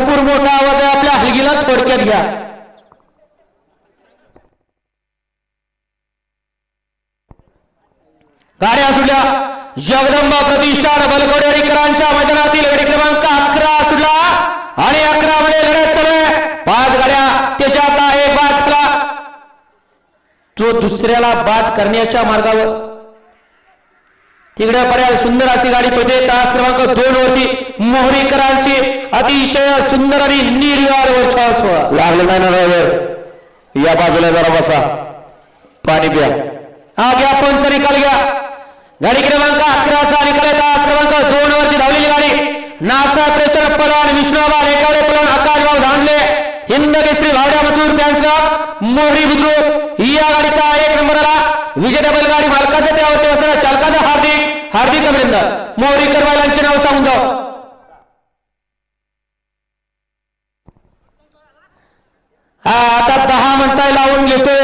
भरपूर मोठा आवाज आहे आपल्या हलगीला थोडक्यात घ्या. गाड्या सुटल्या. जगदंबा प्रतिष्ठान बलकवडेकरांच्या मैदानातील गडी क्रमांक 11 सुटला आणि 11 मध्ये लढत चालू आहे. 5 गाड्या त्याच्यातला एक बाद झाला. तो दुसऱ्याला बाद करण्याच्या मार्गावर. तिकडे पर्याय सुंदर अशी गाडी पडते. तास क्रमांक 2 वरती मोहरीकरांची अतिशय सुंदर आणि निर्विवाद वर्चस्व लागलं नाही ना ड्रायव्हर. या बाजूला जरा बसा, पाणी प्या. हा घ्या पंच निकाल घ्या. गाडी क्रमांक 11चा निकाल आहे. तास क्रमांक 2 वरती धावलेली गाडी नाचा प्रेसर पलवान विष्णुबा रेकावडे पलवान आकाशभाऊ धांजले हिंद केसरी भावड्या मथुर त्यांचं मोहरी बुद्रुक या गाडीचा 1 नंबर आला. विजय बैलगाडी मालकाचं त्यावरती असणाऱ्या चालकाचं हार्दिक हार्दिक अभिनंदन. मोहरीकर बैलांचे नाव सांगून जाऊ. आता 10 म्हणताय लावून घेतोय.